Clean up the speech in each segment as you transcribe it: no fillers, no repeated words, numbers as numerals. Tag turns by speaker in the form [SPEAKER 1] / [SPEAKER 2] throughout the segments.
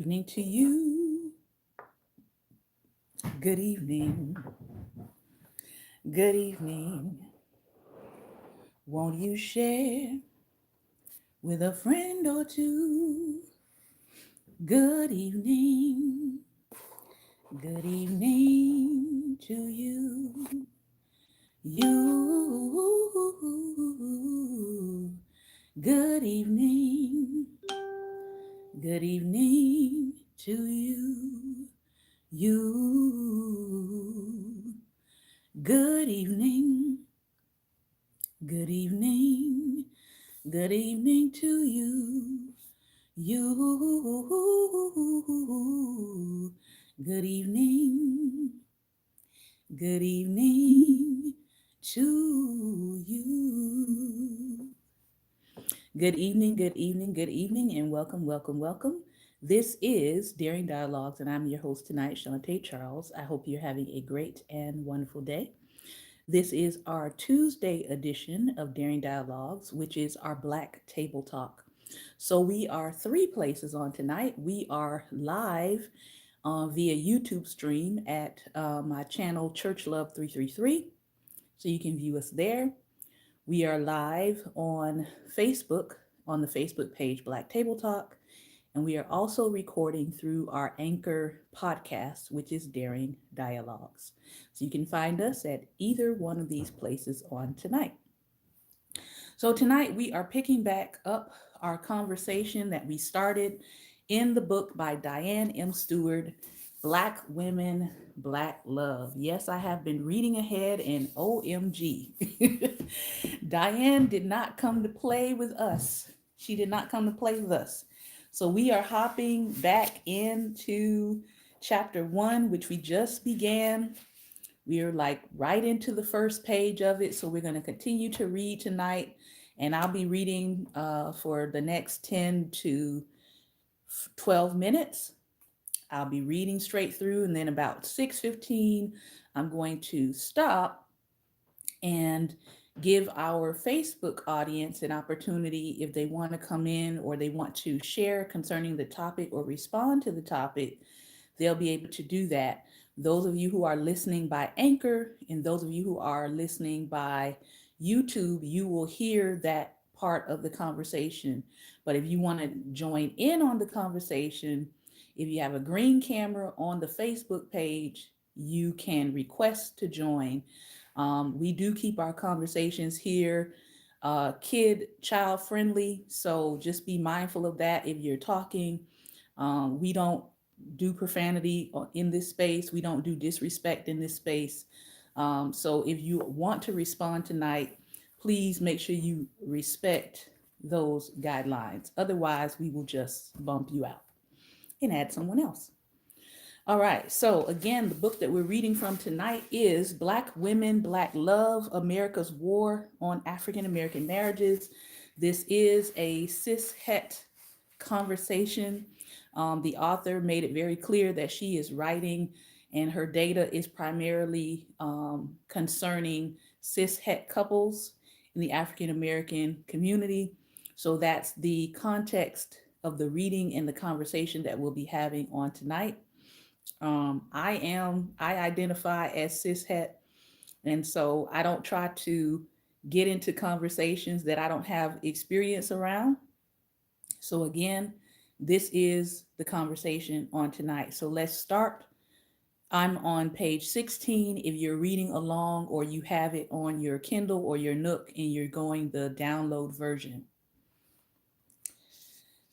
[SPEAKER 1] Evening to you. Good evening. Good evening. Won't you share with a friend or two? Good evening. Good evening to you. You. Good evening. Good evening to you. You. Good evening. Good evening. Good evening to you. You. Good evening. Good evening to you. Good evening, and welcome. This is Daring Dialogues, and I'm your host tonight, Shantae Charles. I hope you're having a great and wonderful day. This is our Tuesday edition of Daring Dialogues, which is our Black Table Talk. So we are three places on tonight. We are live via YouTube stream at my channel Church Love 333, so you can view us there. We are live on Facebook on the Facebook page Black Table Talk, and we are also recording through our Anchor podcast, which is Daring Dialogues. So you can find us at either one of these places on tonight. So tonight we are picking back up our conversation that we started in the book by Diane M. Stewart, Black Women, Black Love. Yes, I have been reading ahead, and OMG. Diane did not come to play with us. She did not come to play with us. So we are hopping back into chapter one, which we just began. We are like right into the first page of it. So we're going to continue to read tonight. And I'll be reading for the next 10 to 12 minutes. I'll be reading straight through, and then about 6:15, I'm going to stop and give our Facebook audience an opportunity if they want to come in or they want to share concerning the topic or respond to the topic, they'll be able to do that. Those of you who are listening by Anchor and those of you who are listening by YouTube, you will hear that part of the conversation. But if you want to join in on the conversation, if you have a green camera on the Facebook page, you can request to join. We do keep our conversations here child friendly, so just be mindful of that if you're talking. We don't do profanity in this space. We don't do disrespect in this space. So if you want to respond tonight, please make sure you respect those guidelines. Otherwise, we will just bump you out and add someone else. All right. So again, the book that we're reading from tonight is Black Women, Black Love, America's War on African American Marriages. This is a cis het conversation. The author made it very clear that she is writing and her data is primarily concerning cis het couples in the African American community. So that's the context of the reading and the conversation that we'll be having on tonight. I identify as cishet, and so I don't try to get into conversations that I don't have experience around. So again, this is the conversation on tonight. So let's start. I'm on page 16. If you're reading along or you have it on your Kindle or your Nook and you're going the download version.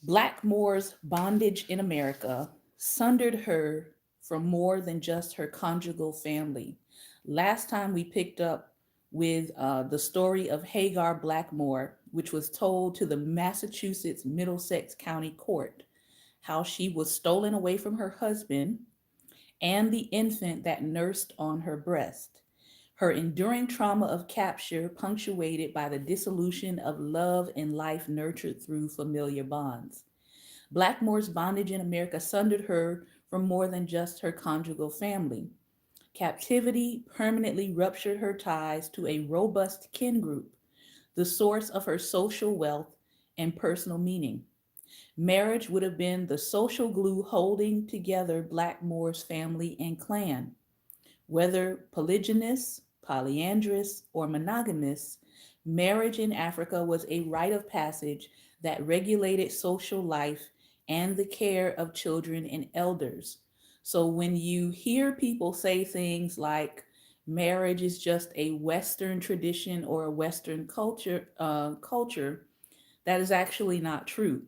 [SPEAKER 1] Blackmore's bondage in America sundered her from more than just her conjugal family. Last time we picked up with the story of Hagar Blackmore, which was told to the Massachusetts Middlesex County Court, how she was stolen away from her husband and the infant that nursed on her breast. Her enduring trauma of capture, punctuated by the dissolution of love and life nurtured through familiar bonds. Blackmore's bondage in America sundered her from more than just her conjugal family. Captivity permanently ruptured her ties to a robust kin group, the source of her social wealth and personal meaning. Marriage would have been the social glue holding together Blackmore's family and clan. Whether polygynous, polyandrous, or monogamous, marriage in Africa was a rite of passage that regulated social life and the care of children and elders. So when you hear people say things like marriage is just a Western tradition or a Western culture, that is actually not true.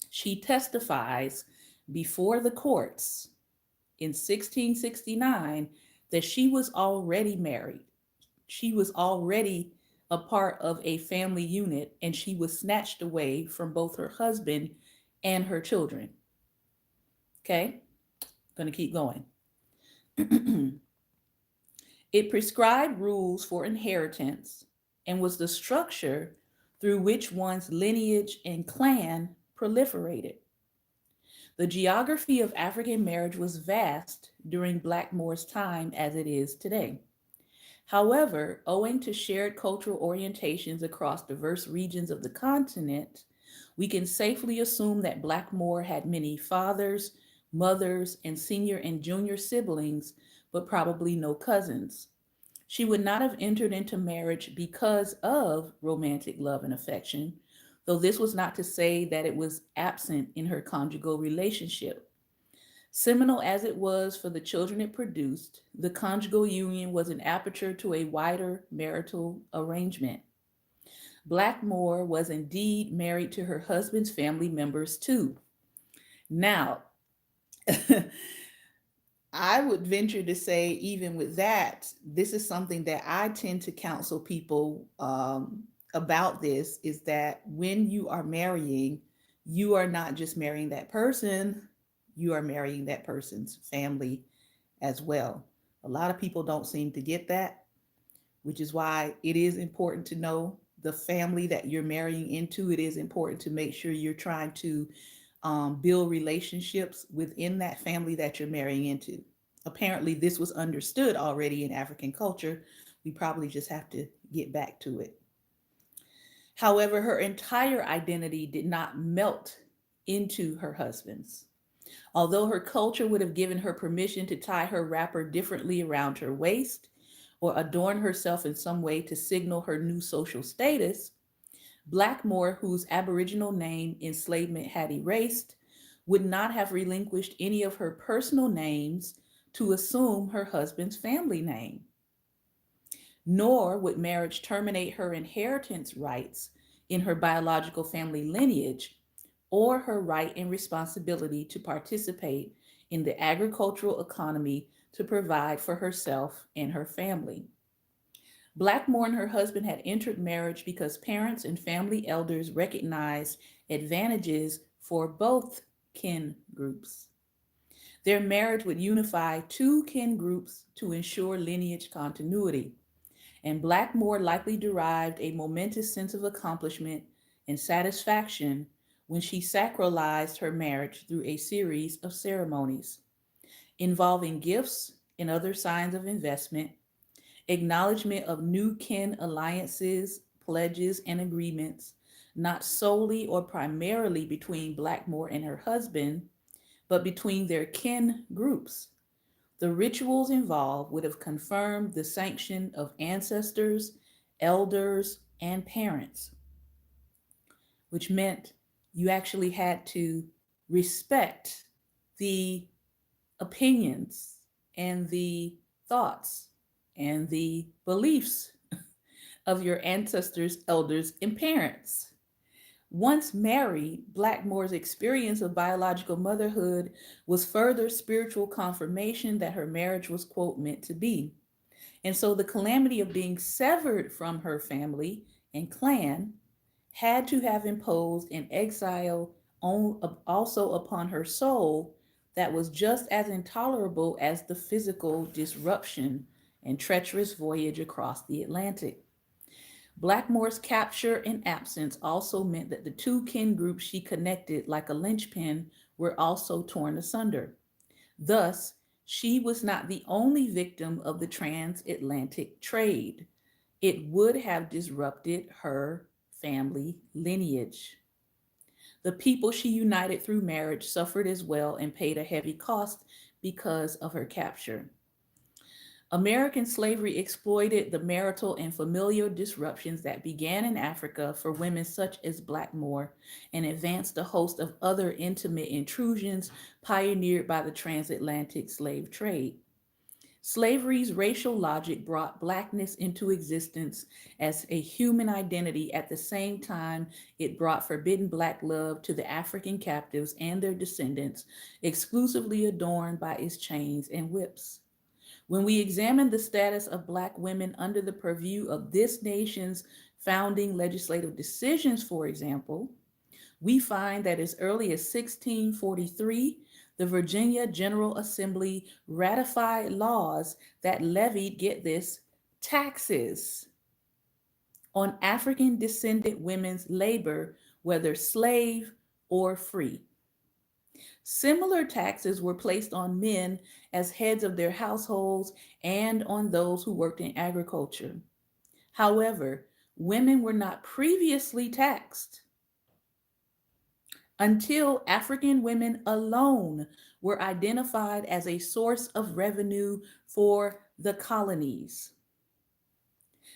[SPEAKER 1] She testifies before the courts in 1669 that she was already married. She was already a part of a family unit and she was snatched away from both her husband and her children. Okay, gonna keep going. It prescribed rules for inheritance and was the structure through which one's lineage and clan proliferated. The geography of African marriage was vast during Blackmore's time as it is today. However, owing to shared cultural orientations across diverse regions of the continent, we can safely assume that Blackmore had many fathers, mothers, and senior and junior siblings, but probably no cousins. She would not have entered into marriage because of romantic love and affection, though this was not to say that it was absent in her conjugal relationship. Seminal as it was for the children it produced, the conjugal union was an aperture to a wider marital arrangement. Blackmore was indeed married to her husband's family members too. Now, I would venture to say, even with that, this is something that I tend to counsel people about this is that when you are marrying, you are not just marrying that person, you are marrying that person's family as well. A lot of people don't seem to get that, which is why it is important to know the family that you're marrying into. It is important to make sure you're trying to build relationships within that family that you're marrying into. Apparently, this was understood already in African culture. We probably just have to get back to it. However, her entire identity did not melt into her husband's. Although her culture would have given her permission to tie her wrapper differently around her waist or adorn herself in some way to signal her new social status, Blackmore, whose Aboriginal name enslavement had erased, would not have relinquished any of her personal names to assume her husband's family name. Nor would marriage terminate her inheritance rights in her biological family lineage or her right and responsibility to participate in the agricultural economy to provide for herself and her family. Blackmore and her husband had entered marriage because parents and family elders recognized advantages for both kin groups. Their marriage would unify two kin groups to ensure lineage continuity, and Blackmore likely derived a momentous sense of accomplishment and satisfaction when she sacralized her marriage through a series of ceremonies involving gifts and other signs of investment, acknowledgement of new kin alliances, pledges, and agreements, not solely or primarily between Blackmore and her husband, but between their kin groups. The rituals involved would have confirmed the sanction of ancestors, elders, and parents, which meant you actually had to respect the opinions and the thoughts and the beliefs of your ancestors, elders, and parents. Once married, Blackmore's experience of biological motherhood was further spiritual confirmation that her marriage was, quote, meant to be. And so the calamity of being severed from her family and clan had to have imposed an exile also upon her soul that was just as intolerable as the physical disruption and treacherous voyage across the Atlantic. Blackmore's capture and absence also meant that the two kin groups she connected like a linchpin were also torn asunder. Thus, she was not the only victim of the transatlantic trade. It would have disrupted her family lineage. The people she united through marriage suffered as well and paid a heavy cost because of her capture. American slavery exploited the marital and familial disruptions that began in Africa for women such as Blackmore and advanced a host of other intimate intrusions pioneered by the transatlantic slave trade. Slavery's racial logic brought Blackness into existence as a human identity at the same time it brought forbidden Black love to the African captives and their descendants, exclusively adorned by its chains and whips. When we examine the status of Black women under the purview of this nation's founding legislative decisions, for example, we find that as early as 1643, the Virginia General Assembly ratified laws that levied, get this, taxes on African descended women's labor, whether slave or free. Similar taxes were placed on men as heads of their households and on those who worked in agriculture. However, women were not previously taxed until African women alone were identified as a source of revenue for the colonies.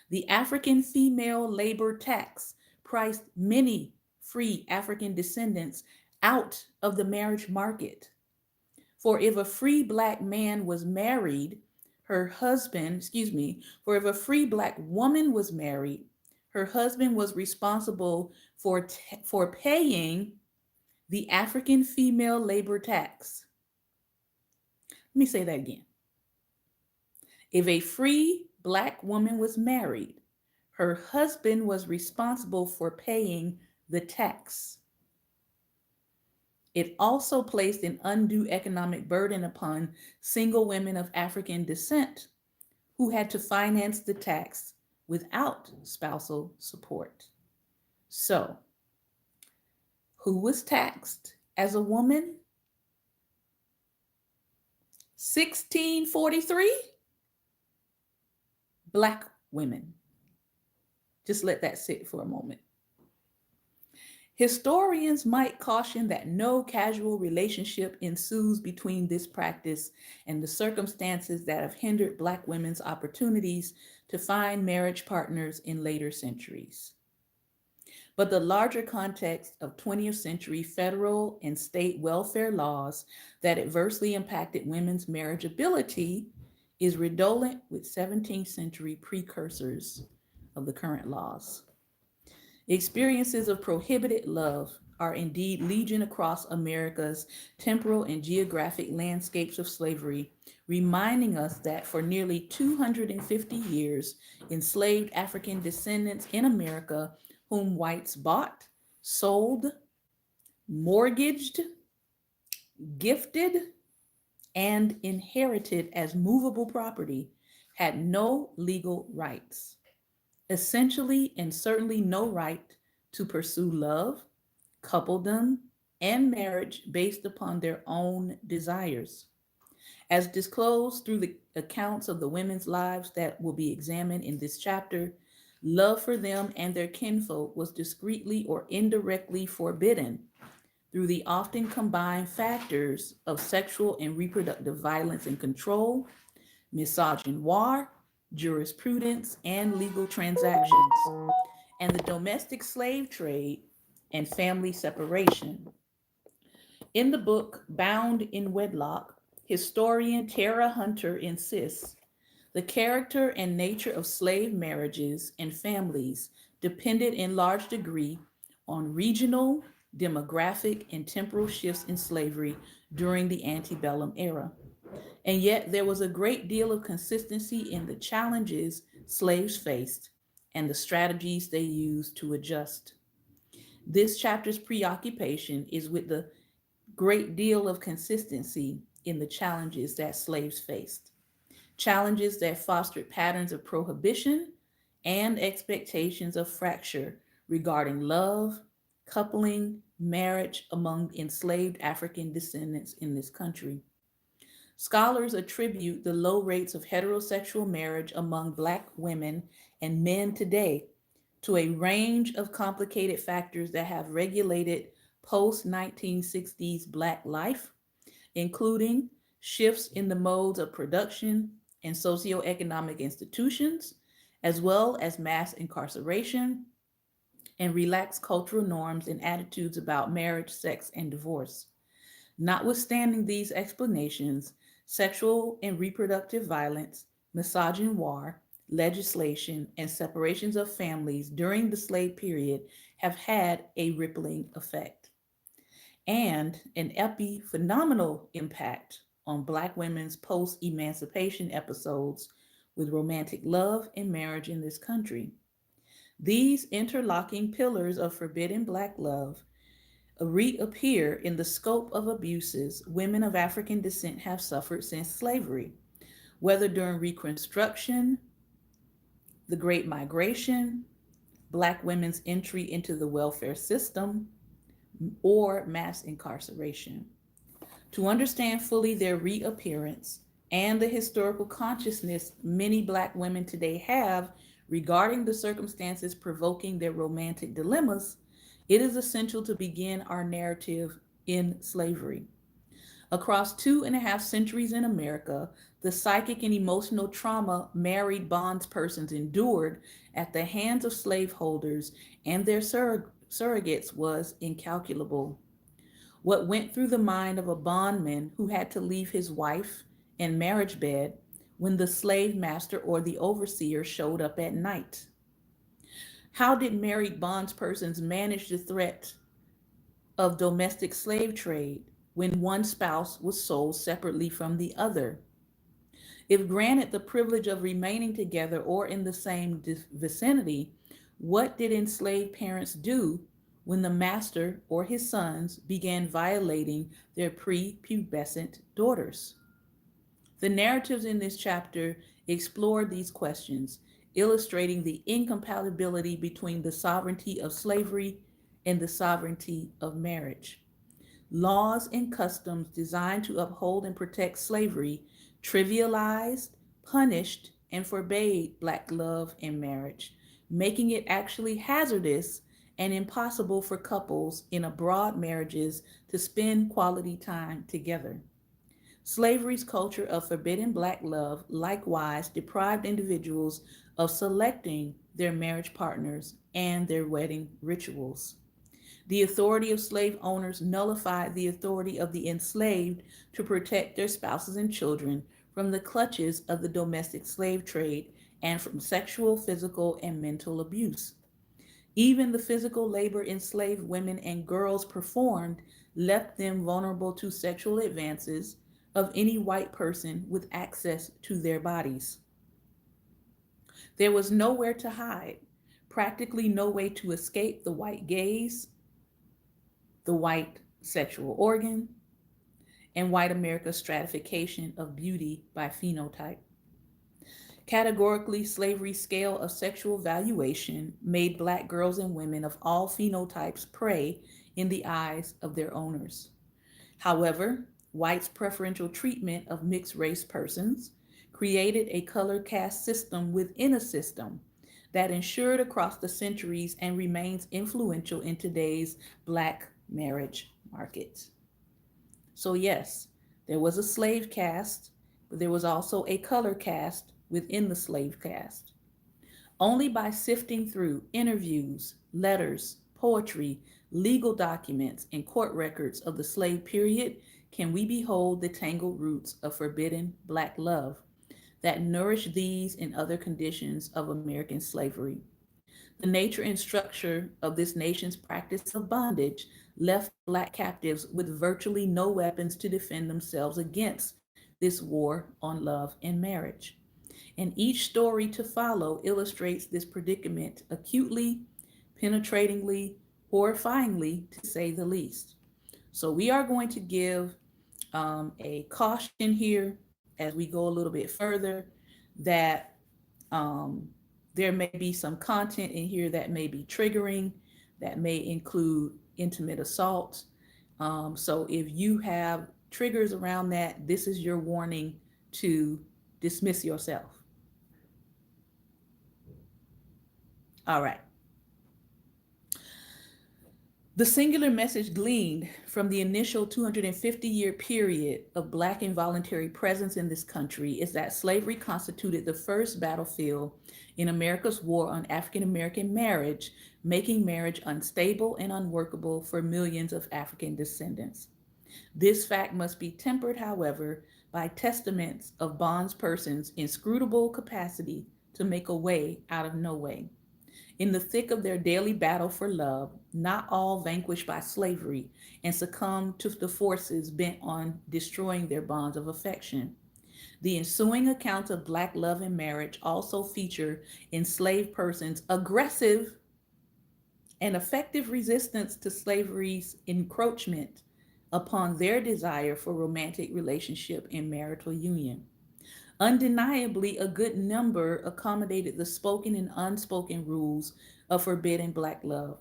[SPEAKER 1] The African female labor tax priced many free African descendants out of the marriage market. For if a free Black man was married, her husband, for if a free Black woman was married, her husband was responsible for paying the African female labor tax. Let me say that again. If a free Black woman was married, her husband was responsible for paying the tax. It also placed an undue economic burden upon single women of African descent who had to finance the tax without spousal support. So, who was taxed as a woman? 1643? Black women. Just let that sit for a moment. Historians might caution that no casual relationship ensues between this practice and the circumstances that have hindered Black women's opportunities to find marriage partners in later centuries. But the larger context of 20th century federal and state welfare laws that adversely impacted women's marriageability is redolent with 17th century precursors of the current laws. Experiences of prohibited love are indeed legion across America's temporal and geographic landscapes of slavery, reminding us that for nearly 250 years, enslaved African descendants in America, whom whites bought, sold, mortgaged, gifted, and inherited as movable property, had no legal rights. Essentially and certainly no right to pursue love, coupledom, and marriage based upon their own desires. As disclosed through the accounts of the women's lives that will be examined in this chapter, love for them and their kinfolk was discreetly or indirectly forbidden through the often combined factors of sexual and reproductive violence and control, misogynoir, jurisprudence, and legal transactions, and the domestic slave trade and family separation. In the book Bound in Wedlock, historian Tara Hunter insists the character and nature of slave marriages and families depended in large degree on regional, demographic, and temporal shifts in slavery during the antebellum era. And yet there was a great deal of consistency in the challenges slaves faced and the strategies they used to adjust. This chapter's preoccupation is with the great deal of consistency in the challenges that slaves faced, challenges that fostered patterns of prohibition and expectations of fracture regarding love, coupling, marriage among enslaved African descendants in this country. Scholars attribute the low rates of heterosexual marriage among Black women and men today to a range of complicated factors that have regulated post 1960s Black life, including shifts in the modes of production and socioeconomic institutions, as well as mass incarceration and relaxed cultural norms and attitudes about marriage, sex, and divorce. Notwithstanding these explanations, sexual and reproductive violence, misogynoir, legislation, and separations of families during the slave period have had a rippling effect and an epiphenomenal impact on Black women's post emancipation episodes with romantic love and marriage in this country. These interlocking pillars of forbidden Black love reappear in the scope of abuses women of African descent have suffered since slavery, whether during Reconstruction, the Great Migration, Black women's entry into the welfare system, or mass incarceration. To understand fully their reappearance and the historical consciousness many Black women today have regarding the circumstances provoking their romantic dilemmas, it is essential to begin our narrative in slavery. Across 2.5 centuries in America, the psychic and emotional trauma married bondspersons endured at the hands of slaveholders and their surrogates was incalculable. What went through the mind of a bondman who had to leave his wife and marriage bed when the slave master or the overseer showed up at night? How did married bondspersons manage the threat of domestic slave trade when one spouse was sold separately from the other? If granted the privilege of remaining together or in the same vicinity, what did enslaved parents do when the master or his sons began violating their prepubescent daughters? The narratives in this chapter explore these questions, illustrating the incompatibility between the sovereignty of slavery and the sovereignty of marriage. Laws and customs designed to uphold and protect slavery trivialized, punished, and forbade Black love and marriage, making it actually hazardous and impossible for couples in abroad marriages to spend quality time together. Slavery's culture of forbidden Black love likewise deprived individuals of selecting their marriage partners and their wedding rituals. The authority of slave owners nullified the authority of the enslaved to protect their spouses and children from the clutches of the domestic slave trade and from sexual, physical, and mental abuse. Even the physical labor enslaved women and girls performed left them vulnerable to sexual advances of any white person with access to their bodies. There was nowhere to hide, practically no way to escape the white gaze, the white sexual organ, and white America's stratification of beauty by phenotype. Categorically, slavery's scale of sexual valuation made Black girls and women of all phenotypes prey in the eyes of their owners. However, whites' preferential treatment of mixed race persons created a color caste system within a system that ensured across the centuries and remains influential in today's Black marriage market. So, yes, there was a slave caste, but there was also a color caste within the slave caste. Only by sifting through interviews, letters, poetry, legal documents, and court records of the slave period can we behold the tangled roots of forbidden Black love that nourish these and other conditions of American slavery. The nature and structure of this nation's practice of bondage left Black captives with virtually no weapons to defend themselves against this war on love and marriage. And each story to follow illustrates this predicament acutely, penetratingly, horrifyingly, to say the least. So, we are going to give a caution here as we go a little bit further that um, there may be some content in here that may be triggering, that may include intimate assault. So if you have triggers around that, this is your warning to dismiss yourself. All right. The singular message gleaned from the initial 250-year period of Black involuntary presence in this country is that slavery constituted the first battlefield in America's war on African American marriage, making marriage unstable and unworkable for millions of African descendants. This fact must be tempered, however, by testaments of bondspersons' inscrutable capacity to make a way out of no way. In the thick of their daily battle for love, not all vanquished by slavery and succumbed to the forces bent on destroying their bonds of affection. The ensuing accounts of Black love and marriage also feature enslaved persons' aggressive and effective resistance to slavery's encroachment upon their desire for romantic relationship and marital union. Undeniably, a good number accommodated the spoken and unspoken rules of forbidden Black love,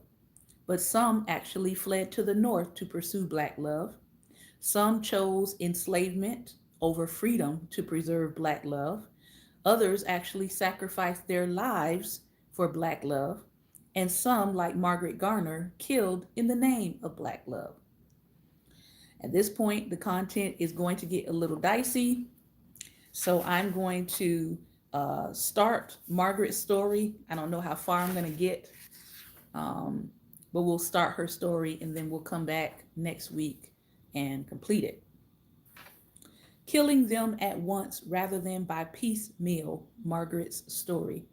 [SPEAKER 1] but some actually fled to the North to pursue Black love. Some chose enslavement over freedom to preserve Black love. Others actually sacrificed their lives for Black love. And some, like Margaret Garner, killed in the name of Black love. At this point, the content is going to get a little dicey. So I'm going to start Margaret's story. I don't know how far I'm going to get, but we'll start her story and then we'll come back next week and complete it. Killing them at once rather than by piecemeal, Margaret's story.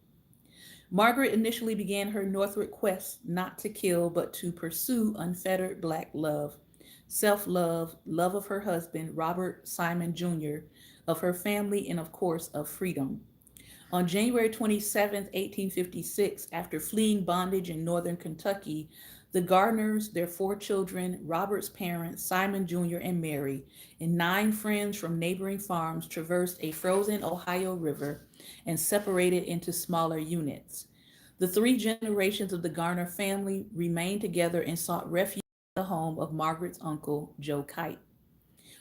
[SPEAKER 1] Margaret initially began her northward quest not to kill, but to pursue unfettered Black love, self-love, love of her husband, Robert Simon Jr., of her family, and of course, of freedom. On January 27, 1856, after fleeing bondage in northern Kentucky, the Gardners, their 4 children, Robert's parents, Simon Jr. and Mary, and 9 friends from neighboring farms traversed a frozen Ohio River and separated into smaller units. The 3 generations of the Garner family remained together and sought refuge in the home of Margaret's uncle, Joe Kite.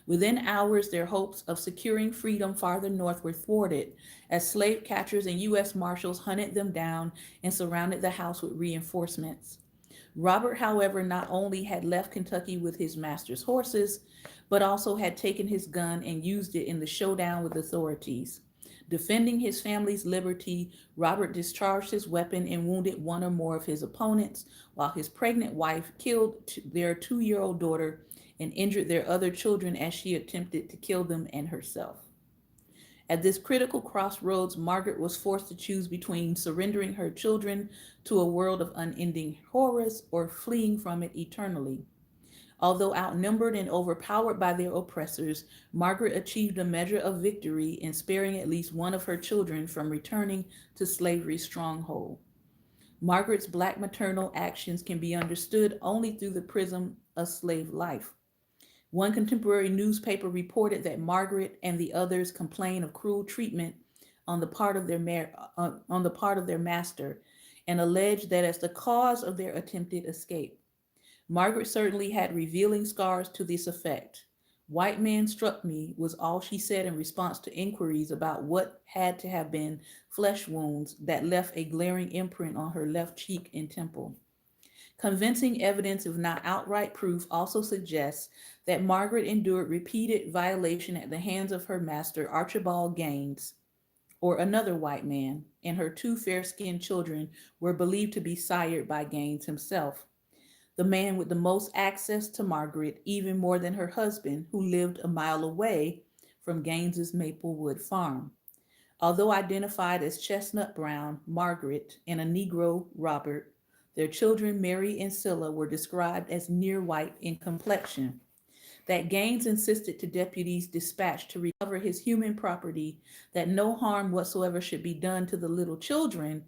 [SPEAKER 1] Within hours, their hopes of securing freedom farther north were thwarted as slave catchers and U.S. Marshals hunted them down and surrounded the house with reinforcements. Robert, however, not only had left Kentucky with his master's horses, but also had taken his gun and used it in the showdown with authorities. Defending his family's liberty, Robert discharged his weapon and wounded one or more of his opponents, while his pregnant wife killed their 2-year-old daughter and injured their other children as she attempted to kill them and herself. At this critical crossroads, Margaret was forced to choose between surrendering her children to a world of unending horrors or fleeing from it eternally. Although outnumbered and overpowered by their oppressors, Margaret achieved a measure of victory in sparing at least one of her children from returning to slavery's stronghold. Margaret's Black maternal actions can be understood only through the prism of slave life. One contemporary newspaper reported that Margaret and the others complained of cruel treatment on the part of their master, and alleged that as the cause of their attempted escape. Margaret certainly had revealing scars to this effect. "White man struck me," was all she said in response to inquiries about what had to have been flesh wounds that left a glaring imprint on her left cheek and temple. Convincing evidence, if not outright proof, also suggests that Margaret endured repeated violation at the hands of her master, Archibald Gaines, or another white man, and her 2 fair-skinned children were believed to be sired by Gaines himself, the man with the most access to Margaret, even more than her husband, who lived a mile away from Gaines's Maplewood farm. Although identified as chestnut brown, Margaret, and a Negro, Robert, their children, Mary and Cilla, were described as near white in complexion. That Gaines insisted to deputies dispatched to recover his human property that no harm whatsoever should be done to the little children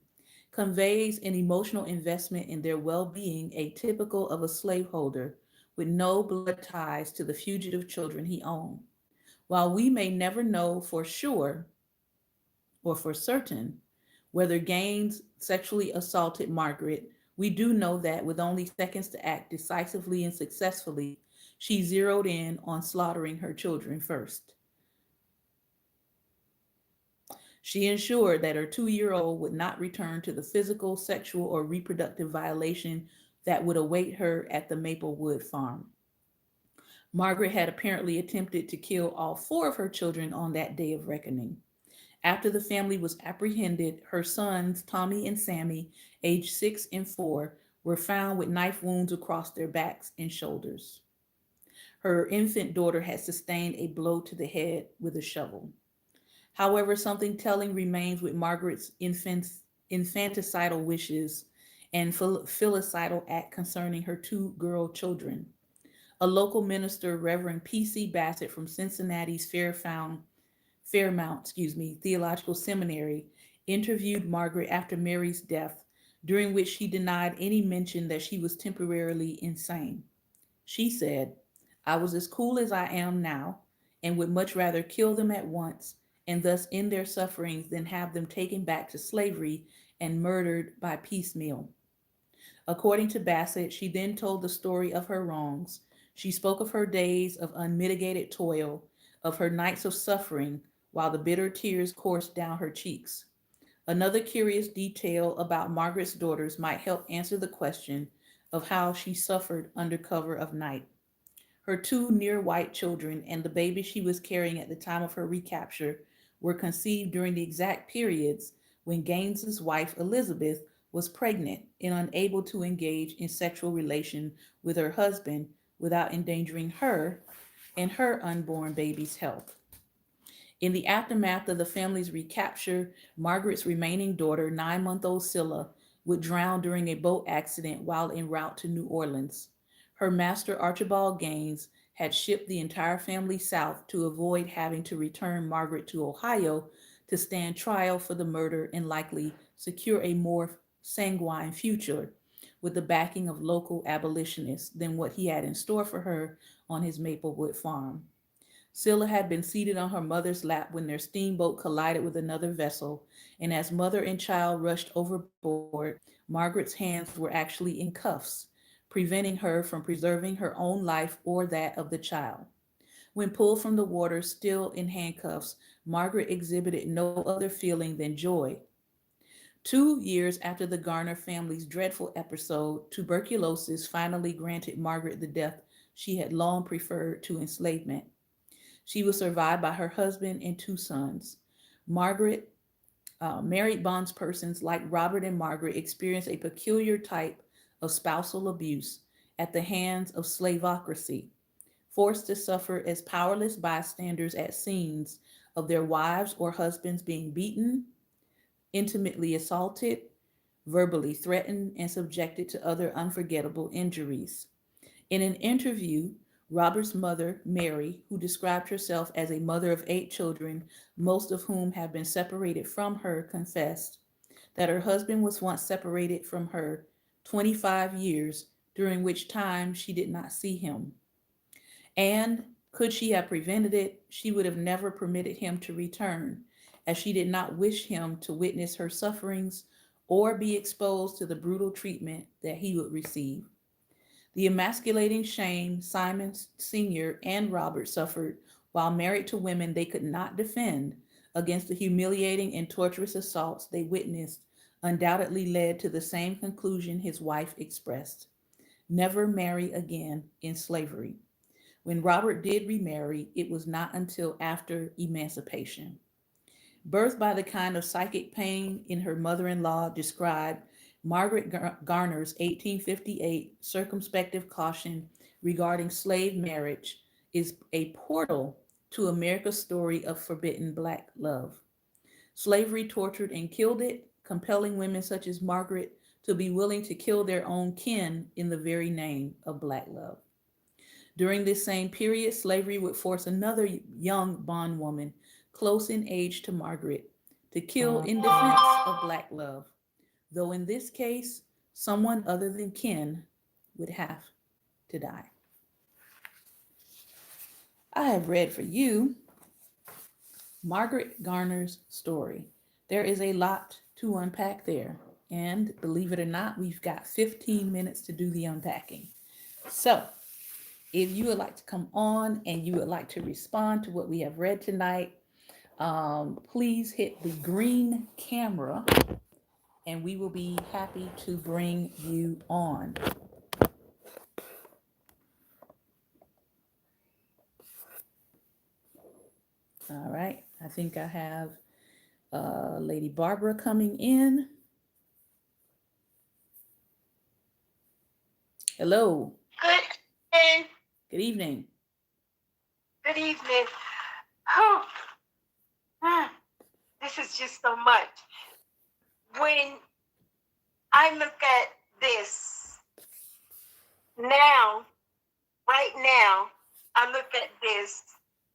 [SPEAKER 1] conveys an emotional investment in their well-being atypical of a slaveholder with no blood ties to the fugitive children he owned. While we may never know for sure or for certain whether Gaines sexually assaulted Margaret, we do know that with only seconds to act decisively and successfully, she zeroed in on slaughtering her children first. She ensured that her 2-year-old would not return to the physical, sexual, or reproductive violation that would await her at the Maplewood farm. Margaret had apparently attempted to kill all four of her children on that day of reckoning. After the family was apprehended, her sons, Tommy and Sammy, aged 6 and 4, were found with knife wounds across their backs and shoulders. Her infant daughter had sustained a blow to the head with a shovel. However, something telling remains with Margaret's infanticidal wishes and filicidal act concerning her two girl children. A local minister, Reverend P.C. Bassett from Cincinnati's Fairmount, Theological Seminary, interviewed Margaret after Mary's death, during which she denied any mention that she was temporarily insane. She said, "I was as cool as I am now, and would much rather kill them at once and thus end their sufferings than have them taken back to slavery and murdered by piecemeal." According to Bassett, she then told the story of her wrongs. She spoke of her days of unmitigated toil, of her nights of suffering, while the bitter tears coursed down her cheeks. Another curious detail about Margaret's daughters might help answer the question of how she suffered under cover of night. Her two near white children and the baby she was carrying at the time of her recapture were conceived during the exact periods when Gaines's wife Elizabeth was pregnant and unable to engage in sexual relation with her husband without endangering her and her unborn baby's health. In the aftermath of the family's recapture, Margaret's remaining daughter, 9-month old Scylla, would drown during a boat accident while en route to New Orleans. Her master, Archibald Gaines, had shipped the entire family south to avoid having to return Margaret to Ohio to stand trial for the murder and likely secure a more sanguine future with the backing of local abolitionists than what he had in store for her on his Maplewood farm. Scylla had been seated on her mother's lap when their steamboat collided with another vessel, and as mother and child rushed overboard, Margaret's hands were actually in cuffs, preventing her from preserving her own life or that of the child. When pulled from the water, still in handcuffs, Margaret exhibited no other feeling than joy. 2 years after the Garner family's dreadful episode, tuberculosis finally granted Margaret the death she had long preferred to enslavement. She was survived by her husband and two sons. Margaret, married bondspersons like Robert and Margaret experienced a peculiar type of spousal abuse at the hands of slavocracy, forced to suffer as powerless bystanders at scenes of their wives or husbands being beaten, intimately assaulted, verbally threatened, and subjected to other unforgettable injuries. In an interview, Robert's mother, Mary, who described herself as a mother of 8 children, most of whom have been separated from her, confessed that her husband was once separated from her 25 years, during which time she did not see him. And could she have prevented it, she would have never permitted him to return, as she did not wish him to witness her sufferings or be exposed to the brutal treatment that he would receive. The emasculating shame Simon Sr. and Robert suffered while married to women they could not defend against the humiliating and torturous assaults they witnessed undoubtedly led to the same conclusion his wife expressed: never marry again in slavery. When Robert did remarry, it was not until after emancipation. Birthed by the kind of psychic pain in her mother in law described, Margaret Garner's 1858 circumspective caution regarding slave marriage is a portal to America's story of forbidden Black love. Slavery tortured and killed it, compelling women such as Margaret to be willing to kill their own kin in the very name of Black love. During this same period, slavery would force another young bondwoman, close in age to Margaret, to kill in defense of Black love, though in this case, someone other than kin would have to die. I have read for you Margaret Garner's story. There is a lot to unpack there, and believe it or not, we've got 15 minutes to do the unpacking. So, if you would like to come on and you would like to respond to what we have read tonight, please hit the green camera and we will be happy to bring you on. All right. I think I have Lady Barbara coming in. Hello.
[SPEAKER 2] Good evening.
[SPEAKER 1] Good evening.
[SPEAKER 2] Good evening. Oh, this is just so much. When I look at this now, right now, I look at this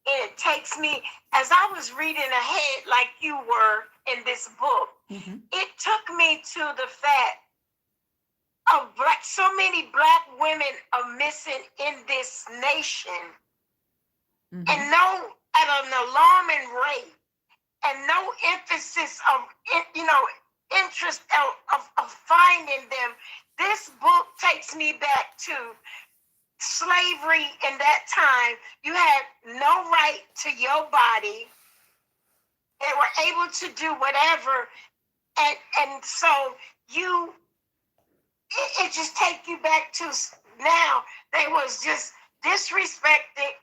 [SPEAKER 2] and it takes me, as I was reading ahead like you were in this book, it took me to the fact of so many black women are missing in this nation. And no, at an alarming rate, and no emphasis of, interest of finding them. This book takes me back to slavery. In that time, you had no right to your body. They were able to do whatever, and so it just take you back to now. They was just disrespected,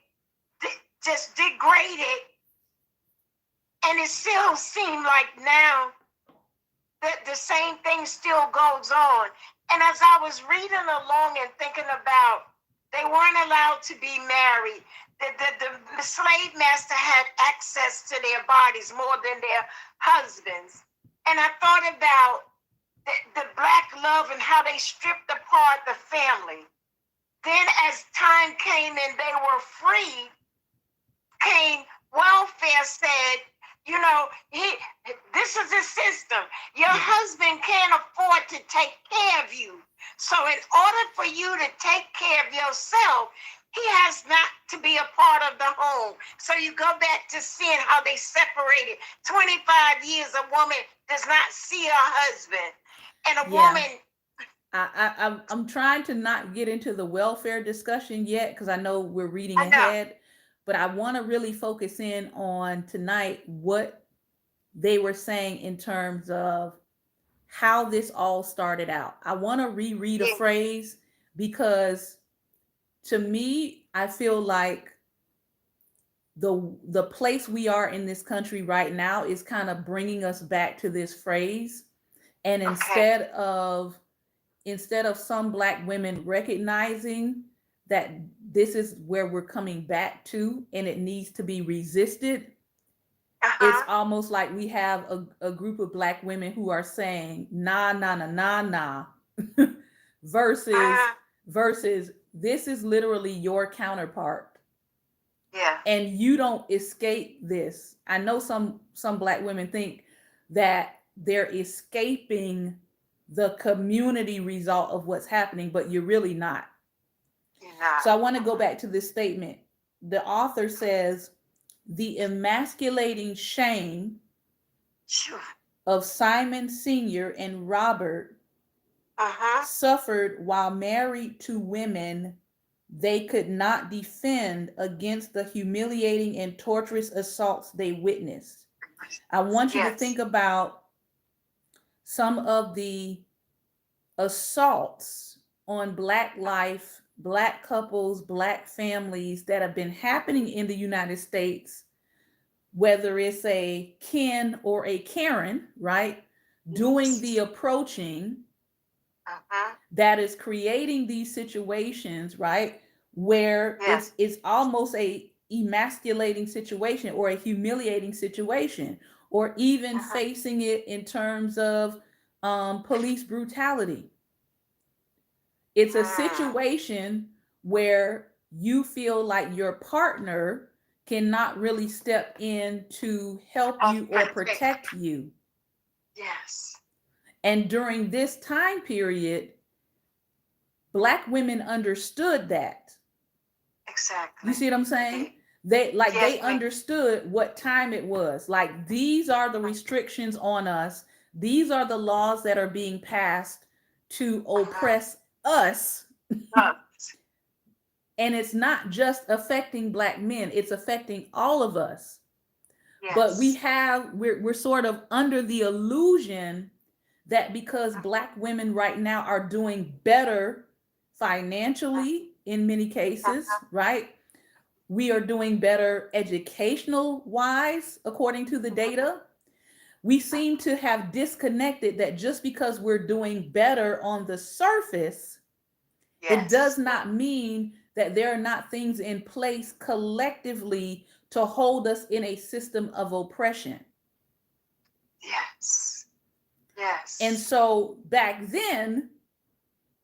[SPEAKER 2] just degraded. And it still seems like now that the same thing still goes on. And as I was reading along and thinking about, they weren't allowed to be married. The slave master had access to their bodies more than their husbands. And I thought about the black love and how they stripped apart the family. Then as time came and they were free, came welfare said, this is the system. Your husband can't afford to take care of you. So in order for you to take care of yourself, he has not to be a part of the home. So you go back to seeing how they separated. 25 years, a woman does not see her husband. And a woman...
[SPEAKER 1] I'm trying to not get into the welfare discussion yet because I know we're reading ahead, but I want to really focus in on tonight what they were saying in terms of how this all started out. I want to reread a phrase because to me, I feel like the place we are in this country right now is kind of bringing us back to this phrase. And instead of some black women recognizing that this is where we're coming back to and it needs to be resisted, it's almost like we have a group of black women who are saying nah nah nah nah nah versus this is literally your counterpart.
[SPEAKER 2] Yeah.
[SPEAKER 1] And you don't escape this. I know some black women think that they're escaping the community result of what's happening, but you're really not.
[SPEAKER 2] You're not.
[SPEAKER 1] So I want to go back to this statement. The author says, the emasculating shame of Simon Sr. and Robert suffered while married to women they could not defend against the humiliating and torturous assaults they witnessed. I want you to think about some of the assaults on Black life, Black couples, Black families that have been happening in the United States, whether it's a Ken or a Karen, right? Doing the approaching that is creating these situations, right? Where it's almost a emasculating situation or a humiliating situation, or even facing it in terms of police brutality. It's a situation where you feel like your partner cannot really step in to help you or protect you.
[SPEAKER 2] Yes.
[SPEAKER 1] And during this time period, Black women understood that.
[SPEAKER 2] Exactly.
[SPEAKER 1] You see what I'm saying? They understood what time it was. Like, these are the restrictions on us. These are the laws that are being passed to oppress us. And it's not just affecting Black men, it's affecting all of us. Yes. But we're sort of under the illusion that because Black women right now are doing better financially in many cases, right? we are doing better educational wise, according to the data. We seem to have disconnected that just because we're doing better on the surface, it does
[SPEAKER 2] Yes.
[SPEAKER 1] not mean that there are not things in place collectively to hold us in a system of oppression.
[SPEAKER 2] Yes.
[SPEAKER 1] And
[SPEAKER 2] Yes.
[SPEAKER 1] so back then,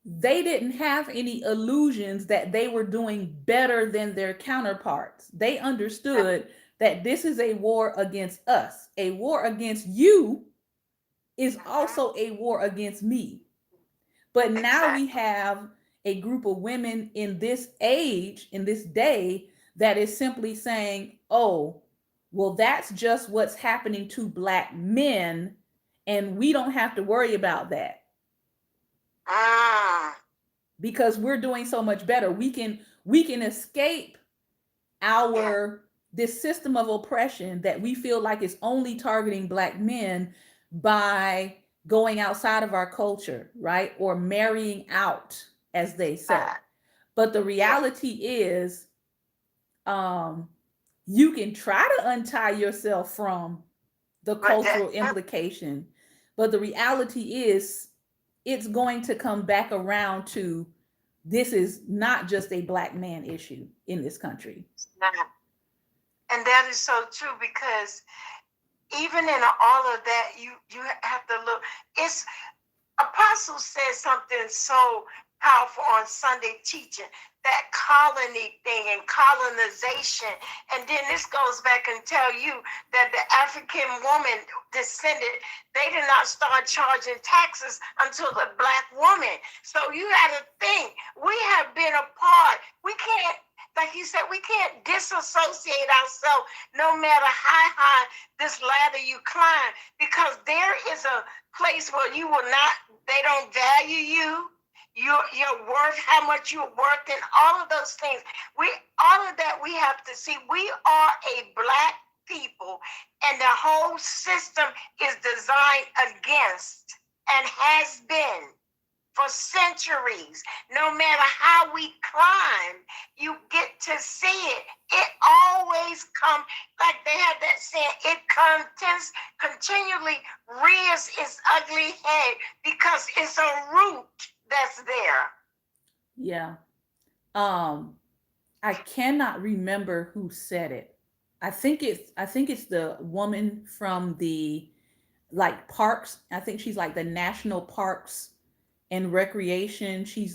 [SPEAKER 1] they didn't have any illusions that they were doing better than their counterparts. They understood that this is a war against us. A war against you is
[SPEAKER 2] Mm-hmm.
[SPEAKER 1] also a war against me. But now we
[SPEAKER 2] Exactly.
[SPEAKER 1] have a group of women in this age, in this day, that is simply saying, oh, well, that's just what's happening to Black men, and we don't have to worry about that
[SPEAKER 2] Mm.
[SPEAKER 1] because we're doing so much better. We can escape
[SPEAKER 2] Yeah.
[SPEAKER 1] our this system of oppression that we feel like is only targeting Black men by going outside of our culture, right? Or marrying out, as they say.
[SPEAKER 2] Uh,
[SPEAKER 1] But the
[SPEAKER 2] yeah.
[SPEAKER 1] reality is, um, you can try to untie yourself from the
[SPEAKER 2] But that.
[SPEAKER 1] cultural implication, but the reality is it's going to come back around to this is not just a Black man issue in this country.
[SPEAKER 2] Nah. And that is so true because even in all of that, you have to look. It's Apostle said something so powerful on Sunday teaching, that colony thing and colonization. And then this goes back and tell you that the African woman descended, they did not start charging taxes until the Black woman. So you got to think, we have been a part. We can't, like you said, we can't disassociate ourselves no matter how high this ladder you climb, because there is a place where you will not, they don't value you, your worth, how much you're worth, and all of those things. All of that we have to see. We are a Black people, and the whole system is designed against and has been for centuries. No matter how we climb, you get to see it. It always comes, like they have that saying, it continually rears its ugly head because it's a root that's there.
[SPEAKER 1] Yeah. Um, I cannot remember who said it. I think it's the woman from the like parks. I think she's like the National Parks and Recreation. She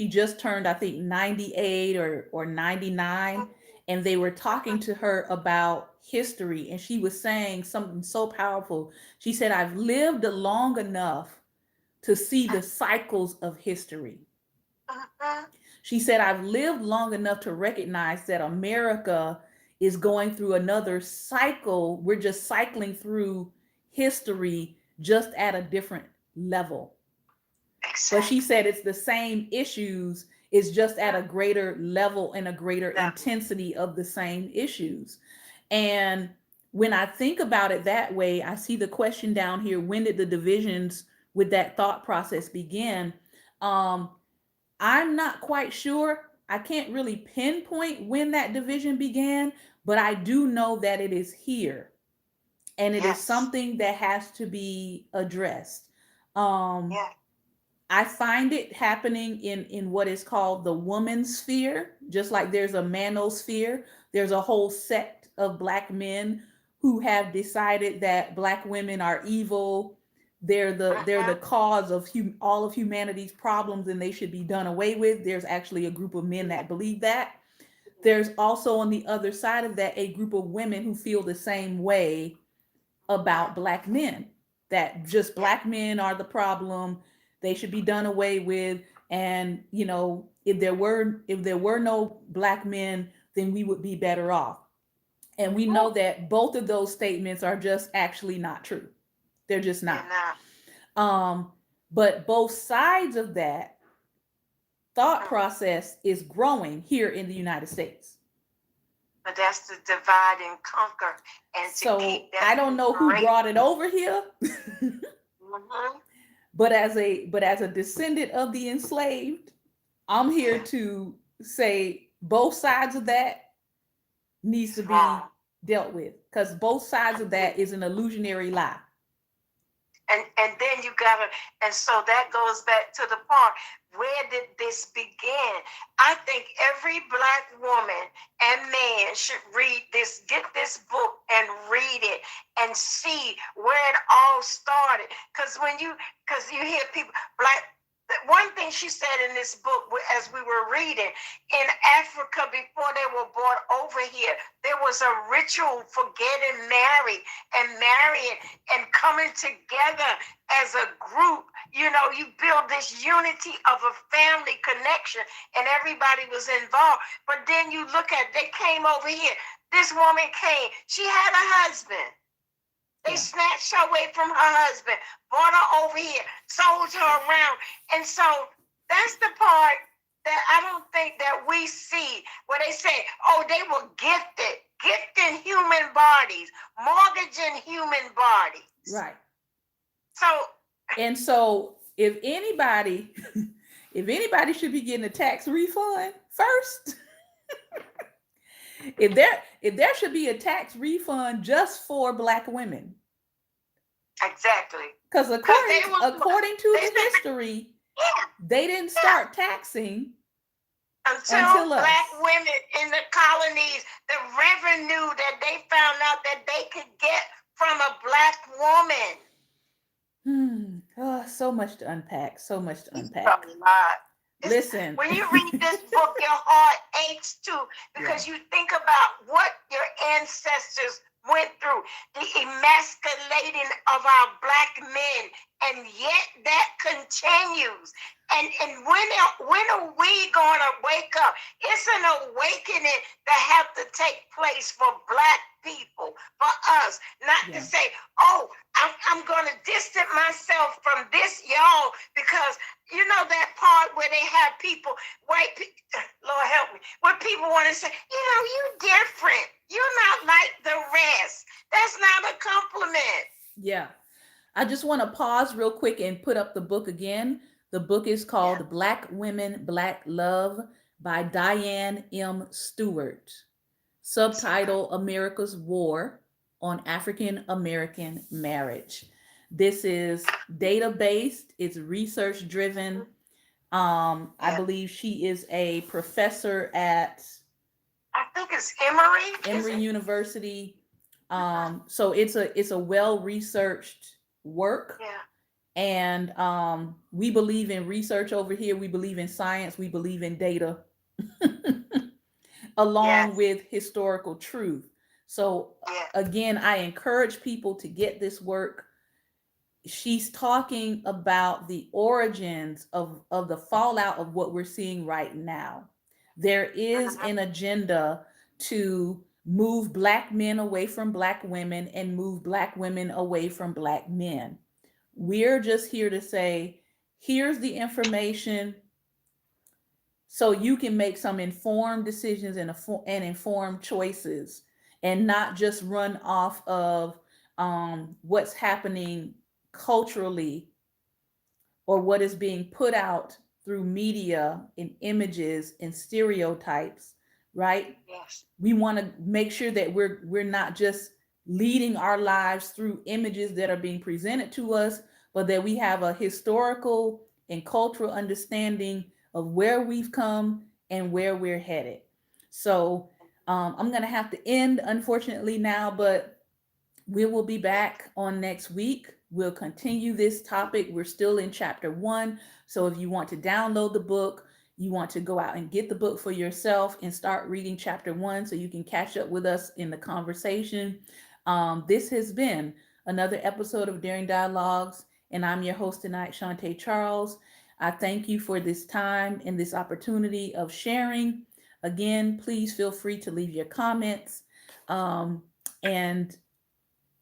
[SPEAKER 1] just turned I think 98 or 99, and they were talking to her about history, and she was saying something so powerful. She said, "I've lived long enough to see the cycles of history." She said, "I've lived long enough to recognize that America is going through another cycle. We're just cycling through history, just at a different level." But she said
[SPEAKER 2] Exactly.
[SPEAKER 1] it's the same issues, it's just at a greater level and a greater
[SPEAKER 2] Level.
[SPEAKER 1] intensity of the same issues. And when I think about it that way, I see the question down here: when did the divisions with that thought process begin? Um, I'm not quite sure. I can't really pinpoint when that division began, but I do know that it is here and it is
[SPEAKER 2] Yes.
[SPEAKER 1] something that has to be addressed. Um,
[SPEAKER 2] Yeah.
[SPEAKER 1] I find it happening in what is called the woman sphere, just like there's a manosphere. There's a whole sect of Black men who have decided that Black women are evil. They're the
[SPEAKER 2] Uh-huh.
[SPEAKER 1] cause of all of humanity's problems, and they should be done away with. There's actually a group of men
[SPEAKER 2] Yeah.
[SPEAKER 1] that believe that. There's also on the other side of that a group of women who feel the same way about Black men, that just
[SPEAKER 2] Yeah.
[SPEAKER 1] Black men are the problem, they should be done away with. And if there were no Black men, then we would be better off. And we know
[SPEAKER 2] Ooh,
[SPEAKER 1] that both of those statements are just actually not true. They're just
[SPEAKER 2] they're
[SPEAKER 1] not.
[SPEAKER 2] not.
[SPEAKER 1] um but both sides of that thought
[SPEAKER 2] Mm.
[SPEAKER 1] process is growing here in the United States.
[SPEAKER 2] But that's to divide and conquer and to
[SPEAKER 1] So
[SPEAKER 2] keep that
[SPEAKER 1] I don't know who
[SPEAKER 2] separation.
[SPEAKER 1] brought it over here.
[SPEAKER 2] Mm-hmm.
[SPEAKER 1] But as a descendant of the enslaved, I'm here
[SPEAKER 2] Yeah.
[SPEAKER 1] to say both sides of that needs to
[SPEAKER 2] It's
[SPEAKER 1] be
[SPEAKER 2] wrong.
[SPEAKER 1] dealt with, because both sides of that is an illusionary lie.
[SPEAKER 2] And then you gotta, and so that goes back to the part, where did this begin? I think every black woman and man should read this, get this book and read it and see where it all started. Because you hear people black, one thing she said in this book as we were reading, in Africa before they were brought over here, there was a ritual for getting married and marrying and coming together as a group. You build this unity of a family connection, and everybody was involved. But then you look at, they came over here. This woman came, she had a husband. They
[SPEAKER 1] Yeah.
[SPEAKER 2] snatched her away from her husband, brought her over here, sold her around. And so that's the part that I don't think that we see, where they say, oh, they were gifting human bodies, mortgaging human bodies.
[SPEAKER 1] Right.
[SPEAKER 2] So,
[SPEAKER 1] And so if anybody if anybody should be getting a tax refund first, if there should be a tax refund just for black women.
[SPEAKER 2] exactly.
[SPEAKER 1] Because
[SPEAKER 2] Because
[SPEAKER 1] according to
[SPEAKER 2] they
[SPEAKER 1] the
[SPEAKER 2] said,
[SPEAKER 1] history,
[SPEAKER 2] yeah,
[SPEAKER 1] they didn't
[SPEAKER 2] yeah.
[SPEAKER 1] start taxing
[SPEAKER 2] Until
[SPEAKER 1] until
[SPEAKER 2] black
[SPEAKER 1] us.
[SPEAKER 2] women in the colonies, the revenue that they found out that they could get from a black woman.
[SPEAKER 1] Oh, so much to unpack. So much to
[SPEAKER 2] It's a
[SPEAKER 1] unpack.
[SPEAKER 2] lot. It's,
[SPEAKER 1] Listen.
[SPEAKER 2] when you read this book, your heart aches too,
[SPEAKER 1] Yeah.
[SPEAKER 2] because you think about what your ancestors went through, the emasculating of our black men, and yet that continues. And when are we gonna wake up? It's an awakening that have to take place for black people, for us, not to
[SPEAKER 1] Yeah.
[SPEAKER 2] say, oh, I'm gonna distance myself from this, y'all, because you know that part where they have people, white people, Lord help me, where people want to say, you different. You're not like the rest. That's not a compliment.
[SPEAKER 1] Yeah. I just want to pause real quick and put up the book again. The book is
[SPEAKER 2] Yeah.
[SPEAKER 1] called Black Women, Black Love by Diane M. Stewart. Subtitle America's War on African American Marriage. This is data based, it's research driven. I
[SPEAKER 2] Yeah.
[SPEAKER 1] believe she is a professor at
[SPEAKER 2] I think it's Emory, is
[SPEAKER 1] Emory
[SPEAKER 2] it?
[SPEAKER 1] University. So it's a well researched work,
[SPEAKER 2] Yeah.
[SPEAKER 1] and we believe in research over here. We believe in science. We believe in data, along
[SPEAKER 2] Yes.
[SPEAKER 1] with historical truth. So
[SPEAKER 2] Yeah.
[SPEAKER 1] again, I encourage people to get this work. She's talking about the origins of the fallout of what we're seeing right now. There is
[SPEAKER 2] Mhm.
[SPEAKER 1] an agenda to move black men away from black women and move black women away from black men. We're just here to say, here's the information so you can make some informed decisions and informed choices, and not just run off of what's happening culturally or what is being put out through media and images and stereotypes, right?
[SPEAKER 2] Yes.
[SPEAKER 1] We want to make sure that we're not just leading our lives through images that are being presented to us, but that we have a historical and cultural understanding of where we've come and where we're headed. So I'm going to have to end, unfortunately, now, but we will be back on next week. We'll continue this topic. We're still in chapter 1. So if you want to download the book, you want to go out and get the book for yourself and start reading chapter 1 so you can catch up with us in the conversation. This has been another episode of Daring Dialogues, and I'm your host tonight, Shantae Charles. I thank you for this time and this opportunity of sharing. Again, please feel free to leave your comments. And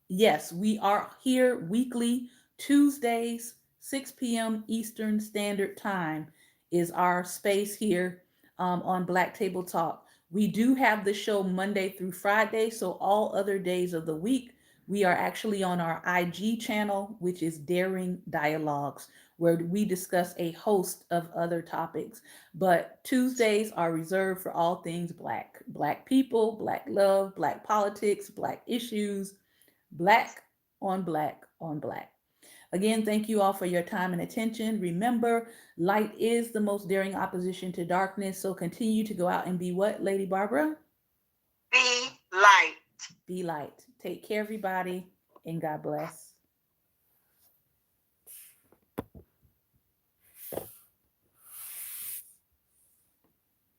[SPEAKER 1] yes, we are here weekly, Tuesdays, 6 p.m. Eastern Standard Time is our space here on Black Table Talk. We do have the show Monday through Friday, so all other days of the week, we are actually on our IG channel, which is Daring Dialogues. where we discuss a host of other topics. But Tuesdays are reserved for all things Black: Black people, Black love, Black politics, Black issues, Black on Black on Black. Again, thank you all for your time and attention. Remember, light is the most daring opposition to darkness. So continue to go out and be what, Lady Barbara?
[SPEAKER 2] Be light.
[SPEAKER 1] Be light. Take care, everybody, and God bless.